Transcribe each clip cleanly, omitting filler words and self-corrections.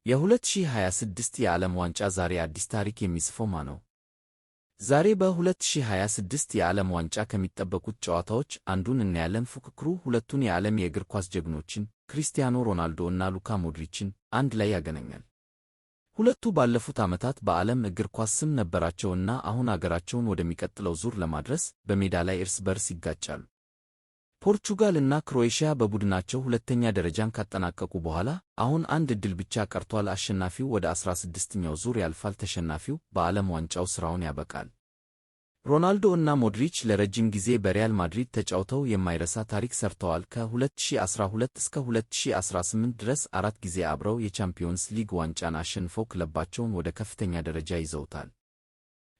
የ2026 የዓለም ዋንጫ ዛሬ አዲስ ታሪክ የሚጽፈው ማን ነው? ዛሬ በ2026 የዓለም ዋንጫ ከሚጠበቁት ጨዋታዎች አንዱን እናያለን። ፉክክሩ ሁለቱን የዓለም የእግር ኳስ ጀግኖችን ክሪስቲያኖ ሮናልዶ እና ሉካ ሞድሪችን አንድ ላይ ያገናኛል። ሁለቱ ባለፉት ዓመታት በዓለም እግር ኳስ ስም ነበራቸውና አሁን አገራቸውን ወደሚቀጥለው ዙር ለማድረስ በሜዳ ላይ እርስ በርስ ይጋጫሉ። ፖርቹጋል እና ክሮኤሽያ በቡድናቸው ሁለተኛ ደረጃን ካጠናቀቁ በኋላ አሁን አንድ ዕድል ብቻ ቀርቷል። አሸናፊው ወደ 16ኛው ዙር ያልፋል። ተሸናፊው በዓለም ዋንጫው ሥራውን ያበቃል። ሮናልዶ እና ሞድሪች ለረጅም ጊዜ በሪያል ማድሪድ ተጫውተው የማይረሳ ታሪክ ሰርተዋል። ከ2012 እስከ 2018 ድረስ 4 ጊዜ አብረው የቻምፒዮንስ ሊግ ዋንጫን አሸንፈው ክለባቸውን ወደ ከፍተኛ ደረጃ ይዘውታል።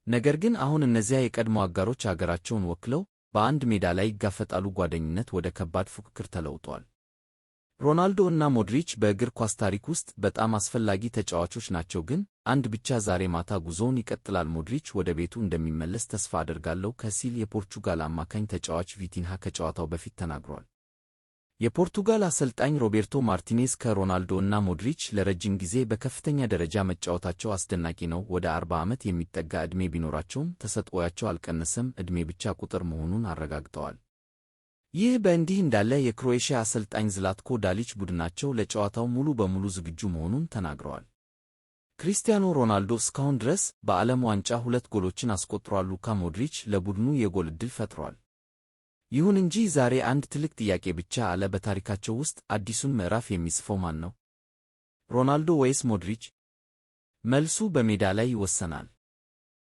ነገር ግን አሁን እነዚያ የቀድሞ አጋሮች አገራቸውን ወክለው በአንድ ሜዳ ላይ ይጋፈጣሉ። ጓደኝነት ወደ ከባድ ፉክክር ተለውጧል። ሮናልዶ እና ሞድሪች በእግር ኳስ ታሪክ ውስጥ በጣም አስፈላጊ ተጫዋቾች ናቸው። ግን አንድ ብቻ ዛሬ ማታ ጉዞውን ይቀጥላል። ሞድሪች ወደ ቤቱ እንደሚመለስ ተስፋ አደርጋለሁ ሲል የፖርቹጋል አማካኝ ተጫዋች ቪቲንሃ ከጨዋታው በፊት ተናግሯል። የፖርቱጋል አሰልጣኝ ሮቤርቶ ማርቲኔዝ ከሮናልዶ እና ሞድሪች ለረጅም ጊዜ በከፍተኛ ደረጃ መጫወታቸው አስደናቂ ነው። ወደ 40 ዓመት የሚጠጋ ዕድሜ ቢኖራቸውም ተሰጥኦአቸው አልቀነሰም፣ ዕድሜ ብቻ ቁጥር መሆኑን አረጋግጠዋል። ይህ በእንዲህ እንዳለ የክሮኤሽያ አሰልጣኝ ዝላትኮ ዳሊች ቡድናቸው ለጨዋታው ሙሉ በሙሉ ዝግጁ መሆኑን ተናግረዋል። ክሪስቲያኖ ሮናልዶ እስካሁን ድረስ በዓለም ዋንጫ 2 ጎሎችን አስቆጥሯል። ሉካ ሞድሪች ለቡድኑ የጎል ዕድል ፈጥሯል። ይሁን እንጂ ዛሬ አንድ ትልቅ ጥያቄ ብቻ አለ። በታሪካቸው ውስጥ አዲሱን ምዕራፍ የሚጽፈው ማን ነው? ሮናልዶ ወይስ ሞድሪች? መልሱ በሜዳ ላይ ይወሰናል።